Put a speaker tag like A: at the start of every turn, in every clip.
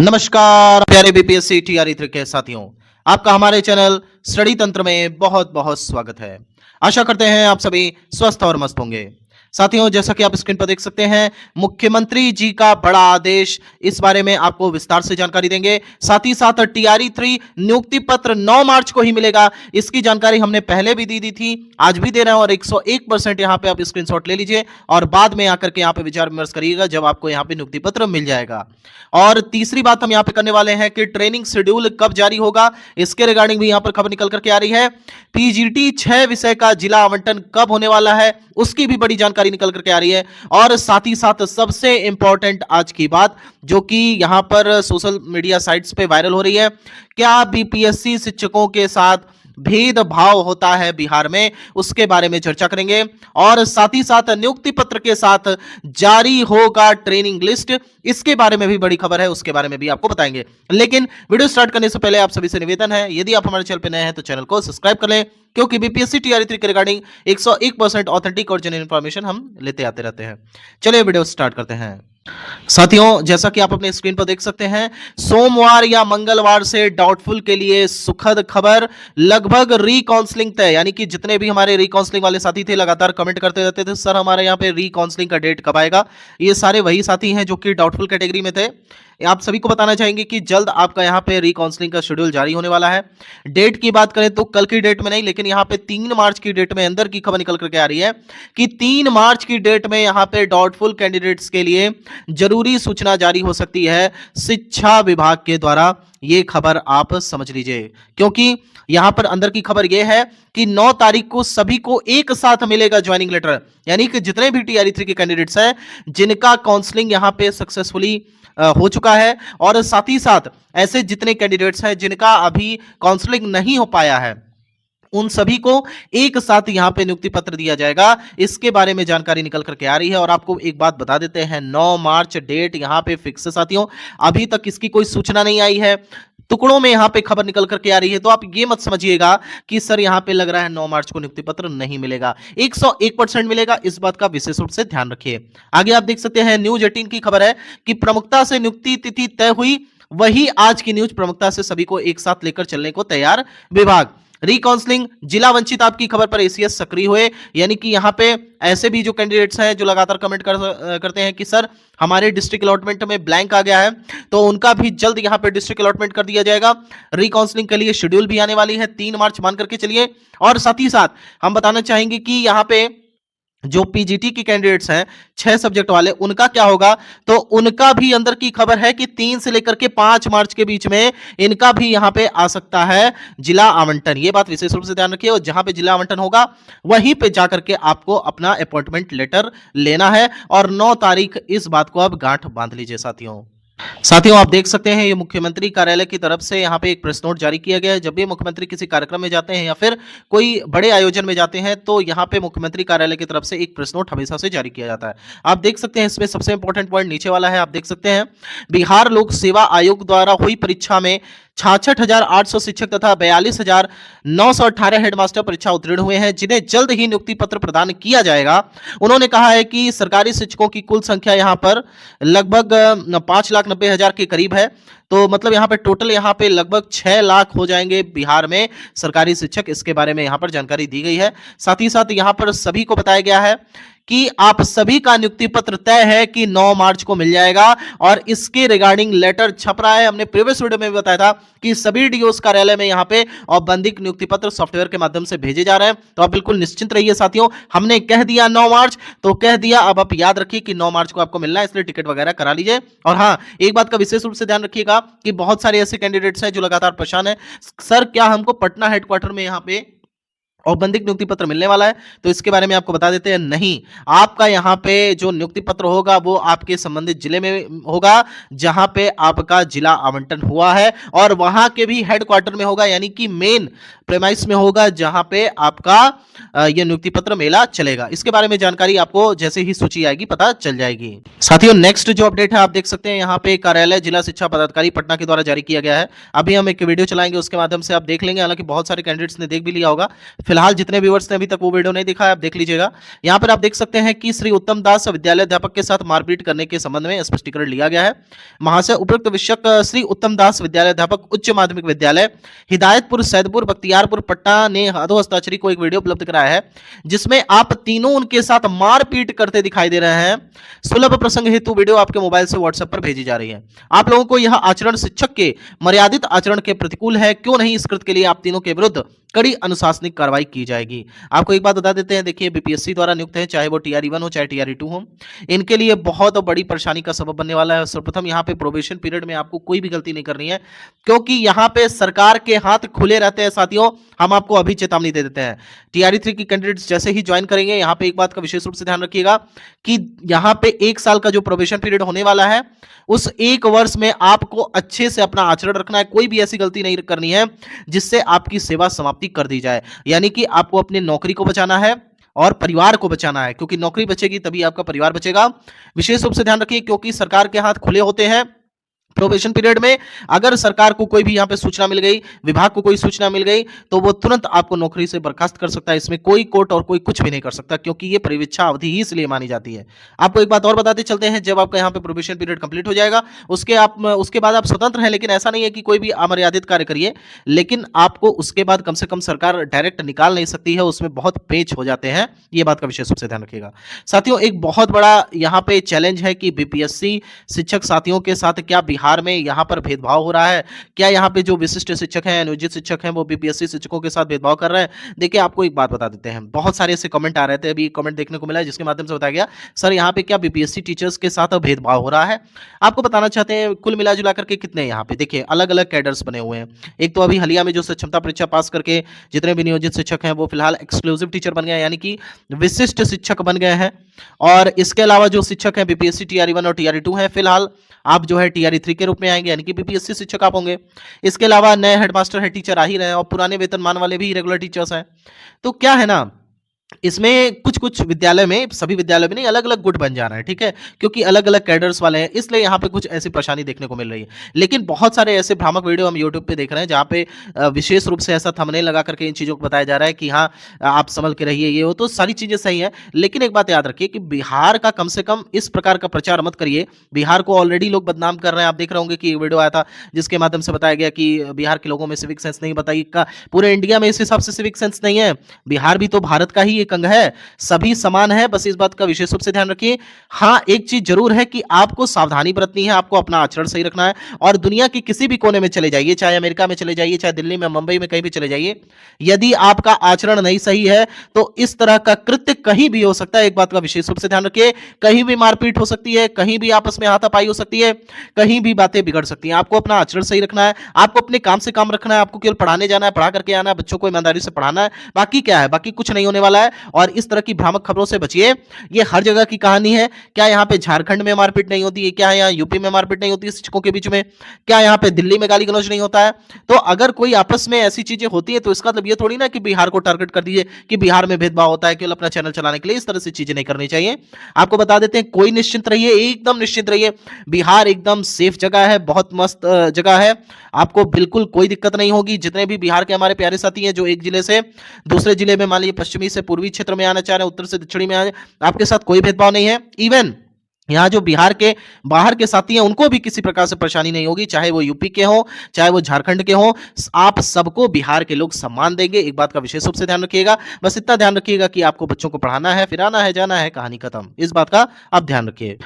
A: नमस्कार प्यारे BPSC TRE के साथियों, आपका हमारे चैनल स्टडी तंत्र में बहुत बहुत स्वागत है। आशा करते हैं आप सभी स्वस्थ और मस्त होंगे। साथियों, जैसा कि आप स्क्रीन पर देख सकते हैं, मुख्यमंत्री जी का बड़ा आदेश, इस बारे में आपको विस्तार से जानकारी देंगे। साथ ही साथ टीआरई 3 नियुक्ति पत्र 9 मार्च को ही मिलेगा, इसकी जानकारी हमने पहले भी दी थी, आज भी दे रहे हैं और 101% यहाँ पे आप स्क्रीनशॉट ले लीजिए और बाद में आकर के यहाँ पे विचार विमर्श करिएगा जब आपको यहाँ पे नियुक्ति पत्र मिल जाएगा। और तीसरी बात हम यहाँ पे करने वाले हैं कि ट्रेनिंग शेड्यूल कब जारी होगा, इसके रिगार्डिंग भी यहाँ पर खबर निकल करके आ रही है। पीजीटी 6 विषय का जिला आवंटन कब होने वाला है, उसकी भी बड़ी जानकारी निकल करके आ रही है। और साथ ही साथ सबसे इंपॉर्टेंट आज की बात जो कि यहां पर सोशल मीडिया साइट्स पे वायरल हो रही है, क्या बीपीएससी शिक्षकों के साथ भेदभाव होता है बिहार में, उसके बारे में चर्चा करेंगे। और साथ ही साथ नियुक्ति पत्र के साथ जारी होगा ट्रेनिंग लिस्ट, इसके बारे में भी बड़ी खबर है, उसके बारे में भी आपको बताएंगे। लेकिन वीडियो स्टार्ट करने से पहले आप सभी से निवेदन है, यदि आप हमारे चैनल पर नए हैं तो चैनल को सब्सक्राइब कर लें, क्योंकि बीपीएससी टीआरई 3 के रिगार्डिंग 101% ऑथेंटिक और जेन्युइन इंफॉर्मेशन हम लेते आते रहते हैं। चलिए वीडियो स्टार्ट करते हैं। साथियों, जैसा कि आप अपने स्क्रीन पर देख सकते हैं, सोमवार या मंगलवार से डाउटफुल के लिए सुखद खबर, लगभग रीकाउंसलिंग तय। यानी कि जितने भी हमारे रीकाउंसलिंग वाले साथी थे लगातार कमेंट करते रहते थे, सर हमारे यहाँ पे रीकाउंसलिंग का डेट कब आएगा। ये सारे वही साथी हैं जो कि डाउटफुल कैटेगरी में थे। आप सभी को बताना चाहेंगे कि जल्द आपका यहाँ पे रीकाउंसलिंग का शेड्यूल जारी होने वाला है। डेट की बात करें तो कल की डेट में नहीं, लेकिन यहाँ पे 3 मार्च की डेट में अंदर की खबर निकल करके आ रही है कि 3 मार्च की डेट में यहाँ पे डाउटफुल कैंडिडेट्स के लिए जरूरी सूचना जारी हो सकती है शिक्षा विभाग के द्वारा। ये खबर आप समझ लीजिए, क्योंकि यहां पर अंदर की खबर यह है कि 9 तारीख को सभी को एक साथ मिलेगा ज्वाइनिंग लेटर। यानी कि जितने भी टीआरई 3 के कैंडिडेट्स हैं जिनका काउंसलिंग यहां पे सक्सेसफुली हो चुका है, और साथ ही साथ ऐसे जितने कैंडिडेट्स हैं जिनका अभी काउंसलिंग नहीं हो पाया है, उन सभी को एक साथ यहां पे नियुक्ति पत्र दिया जाएगा। इसके बारे में जानकारी निकल करके आ रही है। और आपको एक बात बता देते हैं, 9 मार्च डेट यहां पे फिक्स है साथियों, अभी तक इसकी कोई सूचना नहीं आई है, टुकड़ों में यहां पे खबर निकल करके आ रही है। तो आप ये मत समझिएगा कि सर यहां पे लग रहा है 9 मार्च को नियुक्ति पत्र नहीं मिलेगा, 101% मिलेगा, इस बात का विशेष रूप से ध्यान रखिए। आगे आप देख सकते हैं, न्यूज 18 की खबर है कि प्रमुखता से नियुक्ति तिथि तय हुई, वही आज की न्यूज, प्रमुखता से सभी को एक साथ लेकर चलने को तैयार विभाग। रिकाउंसलिंग जिला वंचित आपकी खबर पर एसीएस सक्रिय हुए। यानी कि यहाँ पे ऐसे भी जो कैंडिडेट्स हैं जो लगातार कमेंट करते हैं कि सर हमारे डिस्ट्रिक्ट अलॉटमेंट में ब्लैंक आ गया है, तो उनका भी जल्द यहाँ पे डिस्ट्रिक्ट अलॉटमेंट कर दिया जाएगा। रिकाउंसलिंग के लिए शेड्यूल भी आने वाली है, 3 मार्च मान करके चलिए। और साथ ही साथ हम बताना चाहेंगे कि यहाँ पे जो पीजीटी की कैंडिडेट्स हैं 6 सब्जेक्ट वाले, उनका क्या होगा, तो उनका भी अंदर की खबर है कि 3 से लेकर के 5 मार्च के बीच में इनका भी यहां पे आ सकता है जिला आवंटन। ये बात विशेष रूप से ध्यान रखिए, और जहां पे जिला आवंटन होगा वहीं पे जाकर के आपको अपना अपॉइंटमेंट लेटर लेना है। और 9 तारीख, इस बात को अब गांठ बांध लीजिए साथियों, आप देख सकते हैं ये मुख्यमंत्री कार्यालय की तरफ से यहाँ पे एक प्रेस नोट जारी किया गया है। जब भी मुख्यमंत्री किसी कार्यक्रम में जाते हैं या फिर कोई बड़े आयोजन में जाते हैं, तो यहाँ पे मुख्यमंत्री कार्यालय की तरफ से एक प्रेस नोट हमेशा से जारी किया जाता है। आप देख सकते हैं इसमें सबसे इंपॉर्टेंट पॉइंट नीचे वाला है। आप देख सकते हैं, बिहार लोक सेवा आयोग द्वारा हुई परीक्षा में 66,800 शिक्षक तथा 42,918 हेडमास्टर परीक्षा उत्तीर्ण हुए हैं, जिन्हें जल्द ही नियुक्ति पत्र प्रदान किया जाएगा। उन्होंने कहा है कि सरकारी शिक्षकों की कुल संख्या यहां पर लगभग 5,90,000 के करीब है। तो मतलब यहाँ पे टोटल यहाँ पे लगभग 6 लाख हो जाएंगे बिहार में सरकारी शिक्षक, इसके बारे में यहाँ पर जानकारी दी गई है। साथ ही साथ यहाँ पर सभी को बताया गया है कि आप सभी का नियुक्ति पत्र तय है कि 9 मार्च को मिल जाएगा, और इसके रिगार्डिंग लेटर छप रहा है। हमने प्रीवियस वीडियो में भी बताया था कि सभी डीओस कार्यालय में यहाँ पे औपबंधिक नियुक्ति पत्र सॉफ्टवेयर के माध्यम से भेजे जा रहे हैं। तो आप बिल्कुल निश्चिंत रहिए साथियों, हमने कह दिया 9 मार्च तो कह दिया, अब आप याद रखिए कि 9 मार्च को आपको मिलना है, इसलिए टिकट वगैरह करा लीजिए। और हाँ, एक बात का विशेष रूप से ध्यान रखिएगा कि बहुत सारे ऐसे कैंडिडेट्स हैं जो लगातार परेशान है, सर क्या हमको पटना हेडक्वार्टर में यहाँ पे औपबंधिक नियुक्ति पत्र मिलने वाला है, तो इसके बारे में आपको बता देते हैं, नहीं, आपका यहाँ पे जो नियुक्ति पत्र होगा वो आपके संबंधित जिले में होगा जहां पे आपका जिला आवंटन हुआ है, और वहां के भी हेडक्वार्टर में होगा, यानी कि मेन प्रेमाइस में होगा जहां पे आपका ये नियुक्ति पत्र मेला चलेगा। इसके बारे में जानकारी आपको जैसे ही सूची आएगी पता चल जाएगी। साथियों, नेक्स्ट जो अपडेट है आप देख सकते हैं, यहाँ पे कार्यालय जिला शिक्षा पदाधिकारी पटना के द्वारा जारी किया गया है। अभी हम एक वीडियो चलाएंगे, उसके माध्यम से आप देख लेंगे, हालांकि बहुत सारे कैंडिडेट्स ने देख भी लिया होगा, फिलहाल जितने व्यूअर्स ने अभी तक वो वीडियो नहीं देखा है, आप देख लीजिएगा। यहाँ पर आप देख सकते हैं कि श्री उत्तम दास विद्यालय अध्यापक के साथ मारपीट करने के संबंध में स्पष्टीकरण लिया गया है। महाशय, उपरोक्त शिक्षक श्री उत्तम दास विद्यालय अध्यापक उच्च माध्यमिक विद्यालय हिदायतपुर, सैदपुर, बख्तियारपुर, पटना ने हाथों हस्ताक्षरी को एक वीडियो उपलब्ध कराया है, जिसमें आप तीनों उनके साथ मारपीट करते दिखाई दे रहे हैं। सुलभ प्रसंग हेतु वीडियो आपके मोबाइल से व्हाट्सएप पर भेजी जा रही है। आप लोगों को यह आचरण शिक्षक के मर्यादित आचरण के प्रतिकूल है। क्यों नहीं, इस कृत्य के लिए आप तीनों के विरुद्ध कड़ी अनुशासनिक कार्रवाई की जाएगी। आपको एक बात बता देते हैं, देखिए बीपीएससी द्वारा नियुक्त है, चाहे वो टीआरई 1 हो चाहे टीआरई 2 हो, इनके लिए बहुत बड़ी परेशानी का सबब बनने वाला है। सर्वप्रथम यहाँ पे प्रोबेशन पीरियड में आपको कोई भी गलती नहीं करनी है, क्योंकि यहाँ पे सरकार के हाथ खुले रहते हैं। साथियों, हम आपको अभी चेतावनी दे देते हैं, टीआरई 3 की कैंडिडेट्स जैसे ही ज्वाइन करेंगे, यहाँ पे एक बात का विशेष रूप से ध्यान रखिएगा कि यहाँ पे 1 साल का जो प्रोबेशन पीरियड होने वाला है, उस 1 वर्ष में आपको अच्छे से अपना आचरण रखना है। कोई भी ऐसी गलती नहीं करनी है जिससे आपकी सेवा समाप्ति कर दी जाए। यानी कि आपको अपनी नौकरी को बचाना है और परिवार को बचाना है, क्योंकि नौकरी बचेगी तभी आपका परिवार बचेगा। विशेष रूप से ध्यान रखिए, क्योंकि सरकार के हाथ खुले होते हैं। प्रोबेशन पीरियड में अगर सरकार को कोई भी यहां पे सूचना मिल गई, विभाग को कोई सूचना मिल गई, तो वो तुरंत आपको नौकरी से बर्खास्त कर सकता है। इसमें कोई कोर्ट और कोई कुछ भी नहीं कर सकता, क्योंकि ये परिवीक्षा अवधि ही इसलिए मानी जाती है। आपको एक बात और बताते चलते हैं, जब आपका यहाँ पे प्रोबेशन पीरियड कंप्लीट हो जाएगा, उसके बाद आप स्वतंत्र हैं। लेकिन ऐसा नहीं है कि कोई भी अमर्यादित कार्य करिए, लेकिन आपको उसके बाद कम से कम सरकार डायरेक्ट निकाल नहीं सकती है, उसमें बहुत पेच हो जाते हैं। ये बात का विशेष रूप से ध्यान रखिएगा। साथियों, एक बहुत बड़ा यहाँ पे चैलेंज है कि बीपीएससी शिक्षक साथियों के साथ क्या बिहार में यहाँ पर भेदभाव हो रहा है? क्या यहाँ पे जो विशिष्ट शिक्षक हैं, नियोजित शिक्षक हैं, वो बीपीएससी शिक्षकों के साथ भेदभाव कर रहे हैं? देखिए, आपको एक बात बता देते हैं, बहुत सारे ऐसे कमेंट आ रहे थे, अभी कमेंट देखने को मिला है जिसके माध्यम से बताया गया, सर यहाँ पे क्या बीपीएससी टीचर्स के साथ भेदभाव हो रहा है? आपको बताना चाहते हैं, कुल मिला जुला करके कितने यहाँ पे देखिए अलग अलग कैडर्स बने हुए हैं। एक तो अभी हालिया में जो सक्षमता परीक्षा पास करके जितने भी नियोजित शिक्षक हैं, वो फिलहाल एक्सक्लूसिव टीचर बन गए हैं, यानी कि विशिष्ट शिक्षक बन गए हैं। और इसके अलावा जो शिक्षक हैं बीपीएससी टीआरई 1 और टीआरई 2 हैं, फिलहाल आप जो है टीआरई 3 के रूप में आएंगे, यानी कि बीपीएससी शिक्षक आप होंगे। इसके अलावा नए हेडमास्टर हेड टीचर आ ही रहे हैं, और पुराने वेतनमान वाले भी रेगुलर टीचर्स हैं। तो क्या है ना, इसमें कुछ विद्यालय में, सभी विद्यालय में नहीं, अलग अलग गुट बन जा रहा है, ठीक है, क्योंकि अलग अलग कैडर्स वाले हैं, इसलिए यहाँ पे कुछ ऐसी परेशानी देखने को मिल रही है। लेकिन बहुत सारे ऐसे भ्रामक वीडियो हम यूट्यूब पे देख रहे हैं, जहाँ पे विशेष रूप से ऐसा थंबनेल लगा करके इन चीज़ों को बताया जा रहा है कि हाँ, आप संभल के रहिए, ये हो, तो सारी चीज़ें सही है। लेकिन एक बात याद रखिए कि बिहार का कम से कम इस प्रकार का प्रचार मत करिए। बिहार को ऑलरेडी लोग बदनाम कर रहे हैं। आप देख रहे होंगे कि एक वीडियो आया था जिसके माध्यम से बताया गया कि बिहार के लोगों में सिविक सेंस नहीं। बताइए, पूरे इंडिया में इस हिसाब से सिविक सेंस नहीं है? बिहार भी तो भारत का ही एक अंग है, सभी समान है, बस इस बात का विशेष रूप से ध्यान रखिए। हाँ, एक चीज जरूर है कि आपको सावधानी बरतनी है, आपको अपना आचरण सही रखना है, और दुनिया के किसी भी कोने में चले जाइए, चाहे अमेरिका में चले जाइए, चाहे दिल्ली में, मुंबई में, कहीं भी चले जाइए, यदि आपका आचरण नहीं सही है तो इस तरह का कृत्य कहीं भी हो सकता है। एक बात का विशेष रूप से ध्यान रखिए, कहीं भी मारपीट हो सकती है, कहीं भी आपस में हाथापाई हो सकती है, कहीं भी बातें बिगड़ सकती हैं। आपको अपना आचरण सही रखना है, आपको अपने काम से काम रखना है, आपको केवल पढ़ाने जाना है, पढ़ा करके आना है, बच्चों को ईमानदारी से पढ़ाना है, बाकी क्या है, बाकी कुछ नहीं होने वाला है। और इस तरह की भ्रामक खबरों से बचिए, ये हर जगह की कहानी है। क्या यहाँ पे झारखंड में मारपीट नहीं होती है? क्या यहाँ यूपी में मारपीट नहीं होती है शिक्षकों के बीच में? क्या यहाँ पे दिल्ली में गाली गलौज नहीं होता है? तो अगर कोई आपस में ऐसी चीजें होती है तो इसका मतलब ये थोड़ी ना कि बिहार को टारगेट कर दीजिए कि बिहार में भेदभाव होता है केवल अपना चैनल चलाने के लिए। इस तरह से चीजें नहीं करनी चाहिए। आपको बता देते हैं, कोई निश्चिंत रहिए, एकदम निश्चिंत रहिए, बिहार एकदम सेफ जगह है, बहुत मस्त जगह है, आपको बिल्कुल कोई दिक्कत नहीं होगी। जितने भी बिहार के हमारे प्यारे साथी हैं जो एक जिले से दूसरे जिले में, मान लीजिए पश्चिमी से पूर्वी क्षेत्र में आना चाह रहे हैं, उत्तर से दक्षिणी में आने, आपके साथ कोई भेदभाव नहीं है। इवन यहाँ जो बिहार के बाहर के साथी हैं उनको भी किसी प्रकार से परेशानी नहीं होगी, चाहे वो यूपी के हो, चाहे वो झारखंड के हो, आप सबको बिहार के लोग सम्मान देंगे। एक बात का विशेष रूप से ध्यान रखिएगा, बस इतना ध्यान रखिएगा कि आपको बच्चों को पढ़ाना है, फिर आना है, जाना है, कहानी खत्म। इस बात का आप ध्यान रखिए।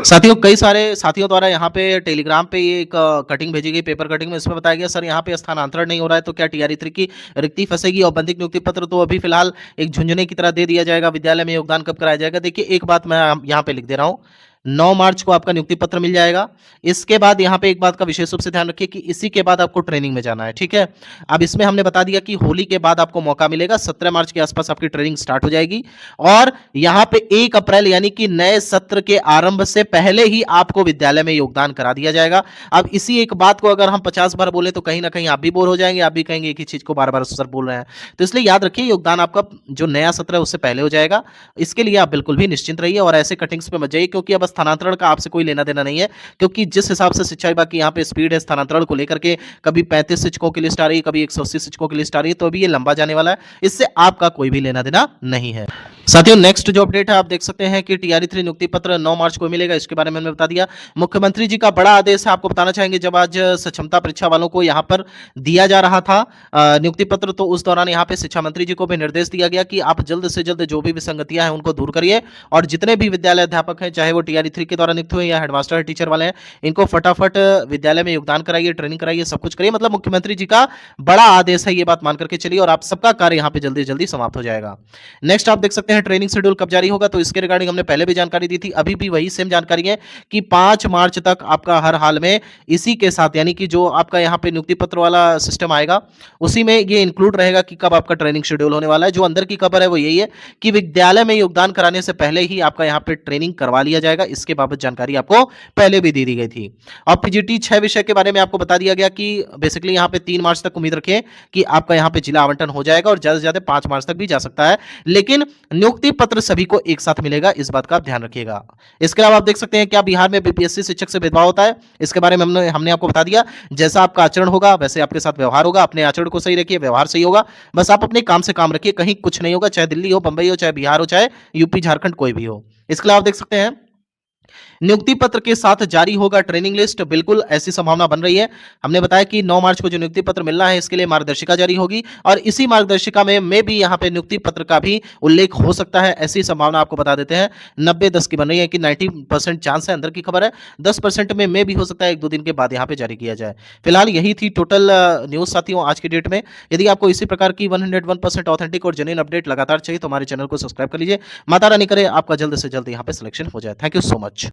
A: साथियों, कई सारे साथियों द्वारा यहाँ पे टेलीग्राम पे ये एक कटिंग भेजी गई, पेपर कटिंग में, इसमें बताया गया सर यहाँ पे स्थानांतरण नहीं हो रहा है तो क्या टीआरई 3 की रिक्ति फंसेगी? और बंदिक नियुक्ति पत्र तो अभी फिलहाल एक झुंझुने की तरह दे दिया जाएगा, विद्यालय में योगदान कब कराया जाएगा? देखिए, एक बात मैं यहाँ पे लिख दे रहा हूँ, 9 मार्च को आपका नियुक्ति पत्र मिल जाएगा। इसके बाद यहाँ पे एक बात का विशेष रूप से ध्यान रखिए कि इसी के बाद आपको ट्रेनिंग में जाना है, ठीक है। अब इसमें हमने बता दिया कि होली के बाद आपको मौका मिलेगा, 17 मार्च के आसपास आपकी ट्रेनिंग स्टार्ट हो जाएगी, और यहाँ पे 1 अप्रैल यानी कि नए सत्र के आरंभ से पहले ही आपको विद्यालय में योगदान करा दिया जाएगा। अब इसी एक बात को अगर हम 50 बार बोले तो कहीं ना कहीं आप भी बोर हो जाएंगे, आप भी कहेंगे एक ही चीज को बार बार सर बोल रहे हैं। तो इसलिए याद रखिए, योगदान आपका जो नया सत्र है उससे पहले हो जाएगा। इसके लिए आप बिल्कुल भी निश्चिंत रहिए और ऐसे कटिंग्स पे मत जाइए, क्योंकि अब स्थानांतरण का आपसे कोई लेना देना नहीं है, क्योंकि जिस हिसाब से शिक्षा विभाग की यहाँ पे स्पीड है स्थानांतरण को लेकर के, कभी 35 शिक्षकों की लिस्ट आ रही है, कभी 180 शिक्षकों की लिस्ट आ रही है, तो अभी ये लंबा जाने वाला है, इससे आपका कोई भी लेना देना नहीं है। साथियों, नेक्स्ट जो अपडेट है आप देख सकते हैं कि टीआरई 3 नियुक्ति पत्र 9 मार्च को मिलेगा, इसके बारे में मैंने बता दिया। मुख्यमंत्री जी का बड़ा आदेश है, आपको बताना चाहेंगे, जब आज सक्षमता परीक्षा वालों को यहाँ पर दिया जा रहा था नियुक्ति पत्र, तो उस दौरान यहाँ पे शिक्षा मंत्री जी को भी निर्देश दिया गया कि आप जल्द से जल्द जो भी विसंगतियां हैं उनको दूर करिए, और जितने भी विद्यालय अध्यापक हैं, चाहे वो टीआरई 3 के द्वारा नियुक्त हुए या हेडमास्टर टीचर वाले हैं, इनको फटाफट विद्यालय में योगदान कराइए, ट्रेनिंग कराइए, सब कुछ करिए। मतलब मुख्यमंत्री जी का बड़ा आदेश है, ये बात मान करके चलिए, और आप सबका कार्य यहाँ पे जल्दी जल्दी समाप्त हो जाएगा। नेक्स्ट आप देख सकते हैं ट्रेनिंग शेड्यूल कब जारी होगा, तो इसके रिगार्डिंग हमने पहले भी जानकारी दी थी, अभी भी वही सेम जानकारी है कि 5 मार्च तक आपका हर हाल में इसी के साथ, यानी कि जो आपका यहाँ पे नियुक्ति पत्र वाला सिस्टम आएगा उसी में ये इंक्लूड रहेगा कि कब आपका ट्रेनिंग शेड्यूल होने वाला है। जो अंदर की खबर है वो यही है कि विद्यालय में योगदान कराने से पहले ही आपका यहाँ पे ट्रेनिंग करवा लिया जाएगा, इसके बाबत जानकारी आपको पहले भी दे दी गई थी। और पीजीटी 6 विषय के बारे में आपको बता दिया गया कि बेसिकली यहाँ पे 3 मार्च तक उम्मीद रखें कि आपका यहाँ पे जिला आवंटन हो जाएगा, और ज्यादा से ज्यादा 5 मार्च तक भी जा सकता है, लेकिन नियुक्ति पत्र सभी को एक साथ मिलेगा, इस बात का आप ध्यान रखिएगा। इसके अलावा आप देख सकते हैं क्या बिहार में बीपीएससी शिक्षक से भेदभाव होता है, इसके बारे में हमने आपको बता दिया, जैसा आपका आचरण होगा वैसे आपके साथ व्यवहार होगा, अपने आचरण को सही रखिए, व्यवहार सही होगा, बस आप अपने काम से काम रखिए, कहीं कुछ नहीं होगा, चाहे दिल्ली हो, बंबई हो, चाहे बिहार हो, चाहे यूपी झारखंड कोई भी हो। इसके अलावा आप देख सकते हैं नियुक्ति पत्र के साथ जारी होगा ट्रेनिंग लिस्ट, बिल्कुल ऐसी संभावना बन रही है। हमने बताया कि 9 मार्च को जो नियुक्ति पत्र मिलना है इसके लिए मार्गदर्शिका जारी होगी, और इसी मार्गदर्शिका में भी यहाँ पे नियुक्ति पत्र का भी उल्लेख हो सकता है, ऐसी संभावना आपको बता देते हैं। 90-10 की बन रही है कि 90% चांस है, अंदर की खबर है, 10% में भी हो सकता है 1-2 दिन के बाद यहाँ पे जारी किया जाए। फिलहाल यही थी टोटल न्यूज साथियों आज की डेट में। यदि आपको इसी प्रकार की 101% ऑथेंटिक और जेन्युइन अपडेट लगातार चाहिए तो हमारे चैनल को सब्सक्राइब कर लीजिए। माता रानी करे आपका जल्द से जल्द यहाँ पे सिलेक्शन हो जाए। Thank you so much.